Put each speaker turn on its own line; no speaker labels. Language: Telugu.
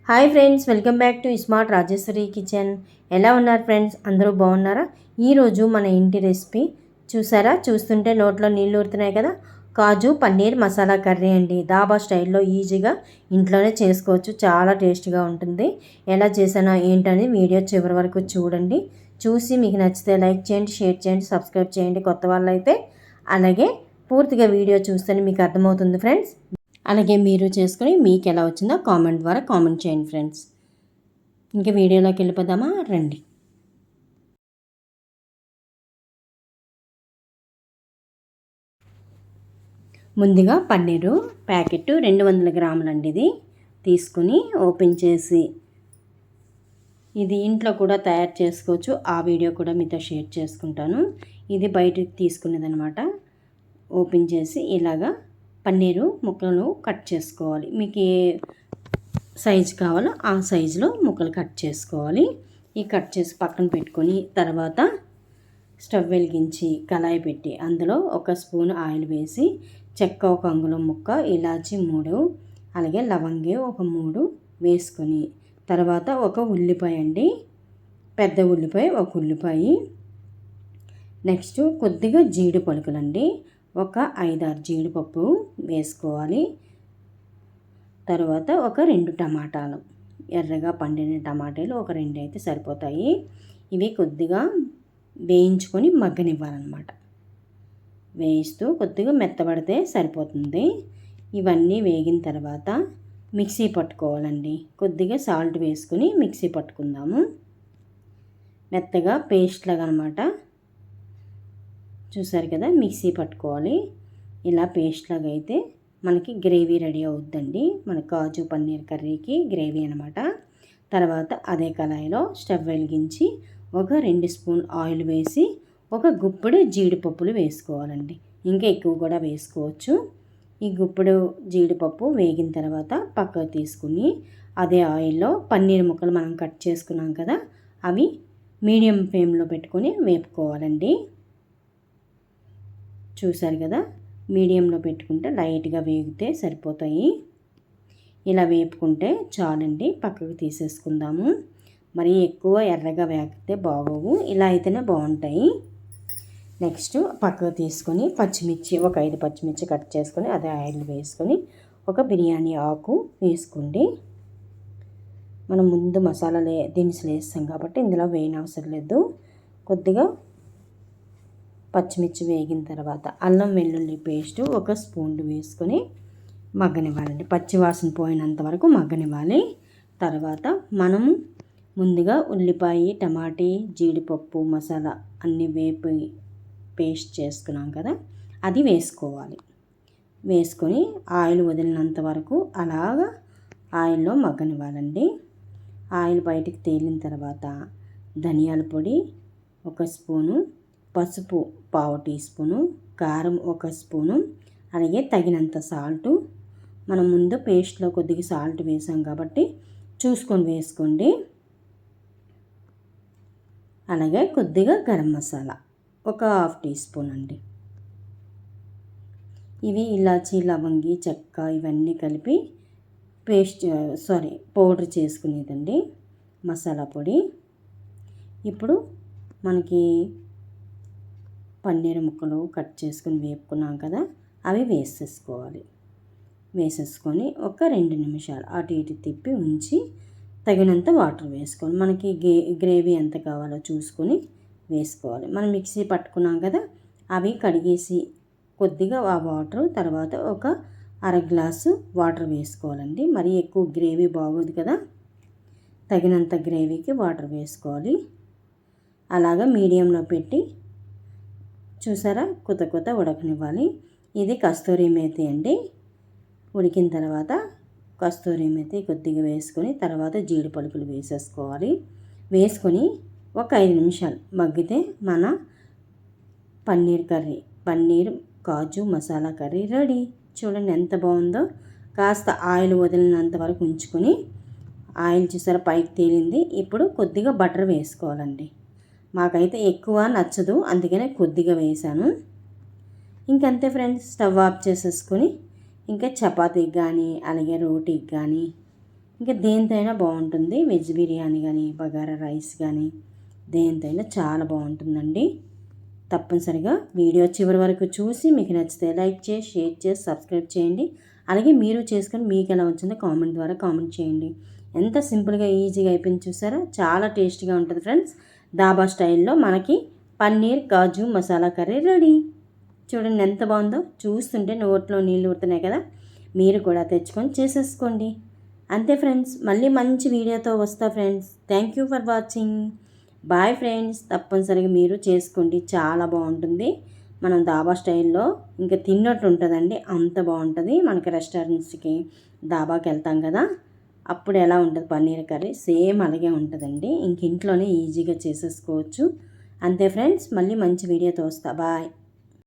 Hi friends, welcome back to smart Rajeshwari kitchen. ఎలా ఉన్నారు ఫ్రెండ్స్? అందరూ బాగున్నారా? ఈరోజు మన ఇంటి రెసిపీ చూసారా? చూస్తుంటే నోట్లో నీళ్ళు ఊరుతున్నాయి కదా. కాజు పన్నీర్ మసాలా కర్రీ అండి. దాబా స్టైల్లో ఈజీగా ఇంట్లోనే చేసుకోవచ్చు. చాలా టేస్టీగా ఉంటుంది. ఎలా చేసానో ఏంటని వీడియో చివరి వరకు చూడండి. చూసి మీకు నచ్చితే లైక్ చేయండి, షేర్ చేయండి, సబ్స్క్రైబ్ చేయండి కొత్త వాళ్ళైతే. అలాగే పూర్తిగా వీడియో చూస్తేనే మీకు అర్థమవుతుంది ఫ్రెండ్స్. అలాగే మీరు చేసుకొని మీకు ఎలా వచ్చిందో కామెంట్ ద్వారా కామెంట్ చేయండి ఫ్రెండ్స్. ఇంకా వీడియోలోకి వెళ్ళిపోదామా? రండి. ముందుగా పన్నీరు ప్యాకెట్ 200 గ్రాములండి. ఇది తీసుకుని ఓపెన్ చేసి, ఇది ఇంట్లో కూడా తయారు చేసుకోవచ్చు. ఆ వీడియో కూడా మీతో షేర్ చేసుకుంటాను. ఇది బయటకు తీసుకునేది అనమాట. ఓపెన్ చేసి ఇలాగా పన్నీరు ముక్కలను కట్ చేసుకోవాలి. మీకు ఏ సైజు కావాలో ఆ సైజులో ముక్కలు కట్ చేసుకోవాలి. ఈ కట్ చేసి పక్కన పెట్టుకొని తర్వాత స్టవ్ వెలిగించి కళాయి పెట్టి అందులో 1 స్పూన్ ఆయిల్ వేసి చెక్క 1 అంగుళం ముక్క, ఇలాచి 3, అలాగే లవంగి 3 వేసుకొని తర్వాత 1 ఉల్లిపాయ అండి, పెద్ద ఉల్లిపాయ 1 ఉల్లిపాయ, నెక్స్ట్ కొద్దిగా జీడి పలుకులండి, ఒక 5-6 జీడిపప్పు వేసుకోవాలి. తర్వాత ఒక 2 టమాటాలు, ఎర్రగా పండిన టమాటాలు ఒక 2 అయితే సరిపోతాయి. ఇవి కొద్దిగా వేయించుకొని మగ్గనివ్వాలన్నమాట. వేయిస్తూ కొద్దిగా మెత్తబడితే సరిపోతుంది. ఇవన్నీ వేగిన తర్వాత మిక్సీ పట్టుకోవాలండి. కొద్దిగా సాల్ట్ వేసుకుని మిక్సీ పట్టుకుందాము. మెత్తగా పేస్ట్ లాగా అనమాట. చూసారు కదా, మిక్సీ పట్టుకోవాలి. ఇలా పేస్ట్ లాగా అయితే మనకి గ్రేవీ రెడీ అవుద్దండి. మన కాజు పన్నీర్ కర్రీకి గ్రేవీ అనమాట. తర్వాత అదే కళాయిలో స్టవ్ వెలిగించి ఒక 2 స్పూన్ ఆయిల్ వేసి ఒక గుప్పెడు జీడిపప్పులు వేసుకోవాలండి. ఇంకా ఎక్కువ కూడా వేసుకోవచ్చు. ఈ గుప్పెడు జీడిపప్పు వేగిన తర్వాత పక్కకు తీసుకుని అదే ఆయిల్లో పన్నీర్ ముక్కలు మనం కట్ చేసుకున్నాం కదా, అవి మీడియం ఫ్లేమ్లో పెట్టుకొని వేపుకోవాలండి. చూసారు కదా, మీడియంలో పెట్టుకుంటే లైట్గా వేగితే సరిపోతాయి. ఇలా వేపుకుంటే చాలండి. పక్కకు తీసేసుకుందాము. మరి ఎక్కువ ఎర్రగా వేగితే బాగోవు. ఇలా అయితేనే బాగుంటాయి. నెక్స్ట్ పక్కకు తీసుకొని పచ్చిమిర్చి ఒక 5 పచ్చిమిర్చి కట్ చేసుకొని అదే ఆయిల్ వేసుకొని ఒక బిర్యానీ ఆకు వేసుకోండి. మనం ముందు మసాలాలు దినుసులు వేస్తాం కాబట్టి ఇందులో వేయనవసరం లేదు. కొద్దిగా పచ్చిమిర్చి వేగిన తర్వాత అల్లం వెల్లుల్లి పేస్ట్ 1 స్పూన్ వేసుకొని మగ్గనివ్వాలండి. పచ్చివాసన పోయినంత వరకు మగ్గనివ్వాలి. తర్వాత మనము ముందుగా ఉల్లిపాయ, టమాటీ, జీడిపప్పు మసాలా అన్నీ వేపి పేస్ట్ చేసుకున్నాం కదా, అది వేసుకోవాలి. వేసుకొని ఆయిల్ వదిలినంత వరకు అలాగా ఆయిల్లో మగ్గనివ్వాలండి. ఆయిల్ బయటికి తేలిన తర్వాత ధనియాల పొడి 1 స్పూను, పసుపు 1/2 టీ స్పూను, కారం 1 స్పూను, అలాగే తగినంత సాల్టు. మనం ముందు పేస్ట్లో కొద్దిగా సాల్ట్ వేసాం కాబట్టి చూసుకొని వేసుకోండి. అలాగే కొద్దిగా గరం మసాలా 1/2 టీ స్పూన్ అండి. ఇవి ఇలాచి, లవంగి, చెక్క ఇవన్నీ కలిపి పౌడర్ చేసుకునేదండి, మసాలా పొడి. ఇప్పుడు మనకి పన్నీర్ ముక్కలు కట్ చేసుకుని వేపుకున్నాం కదా, అవి వేసేసుకోవాలి. వేసేసుకొని ఒక 2 నిమిషాలు అటు ఇటు తిప్పి ఉంచి తగినంత వాటర్ వేసుకోవాలి. మనకి గ్రేవీ ఎంత కావాలో చూసుకొని వేసుకోవాలి. మనం మిక్సీ పట్టుకున్నాం కదా, అవి కడిగేసి కొద్దిగా ఆ వాటర్ తర్వాత ఒక 1/2 గ్లాసు వాటర్ వేసుకోవాలండి. మరీ ఎక్కువ గ్రేవీ బాగోదు కదా, తగినంత గ్రేవీకి వాటర్ వేసుకోవాలి. అలాగా మీడియంలో పెట్టి చూసారా, కొత్త ఉడకనివ్వాలి. ఇది కస్తూరి మేతి అండి. ఉడికిన తర్వాత కస్తూరి మేతి కొద్దిగా వేసుకొని తర్వాత జీడి పలుకులు వేసేసుకోవాలి. వేసుకొని ఒక 5 నిమిషాలు మగ్గితే మన పన్నీర్ కాజు మసాలా కర్రీ రెడీ. చూడండి ఎంత బాగుందో. కాస్త ఆయిల్ వదిలినంత వరకు ఉంచుకొని, ఆయిల్ చూసారా పైకి తేలింది. ఇప్పుడు కొద్దిగా బటర్ వేసుకోవాలండి. మాకైతే ఎక్కువ నచ్చదు, అందుకనే కొద్దిగా వేసాను. ఇంకంతే ఫ్రెండ్స్, స్టవ్ ఆఫ్ చేసేసుకొని ఇంకా చపాతీకి కానీ అలాగే రోటీకి కానీ ఇంకా దేనితో అయినా బాగుంటుంది. వెజ్ బిర్యానీ కానీ బగారా రైస్ కానీ దేనితో అయినా చాలా బాగుంటుందండి. తప్పనిసరిగా వీడియో చివరి వరకు చూసి మీకు నచ్చితే లైక్ చేసి షేర్ చేసి సబ్స్క్రైబ్ చేయండి. అలాగే మీరు చేసుకొని మీకు ఎలా వచ్చిందో కామెంట్ ద్వారా కామెంట్ చేయండి. ఎంత సింపుల్గా ఈజీగా అయిపోయింది చూసారా, చాలా టేస్టీగా ఉంటుంది ఫ్రెండ్స్. డాబా స్టైల్లో మనకి పన్నీర్ కాజు మసాలా కర్రీ రెడీ. చూడండి ఎంత బాగుందో, చూస్తుంటే నోట్లో నీళ్ళు ఊరుతున్నాయి కదా. మీరు కూడా తెచ్చుకొని చేసేసుకోండి. అంతే ఫ్రెండ్స్, మళ్ళీ మంచి వీడియోతో వస్తా friends. Thank you for watching. Bye friends. తప్పనిసరిగా మీరు చేసుకోండి, చాలా బాగుంటుంది. మనం డాబా స్టైల్లో ఇంకా తిన్నట్టు ఉంటుందండి, అంత బాగుంటుంది. మనకి రెస్టారెంట్స్కి డాబాకి వెళ్తాం కదా, అప్పుడు ఎలా ఉంటుంది పన్నీర్ కర్రీ, సేమ్ అలాగే ఉంటుందండి. ఇంక ఇంట్లోనే ఈజీగా చేసేసుకోవచ్చు. అంతే ఫ్రెండ్స్, మళ్ళీ మంచి వీడియోతో వస్తా. బాయ్.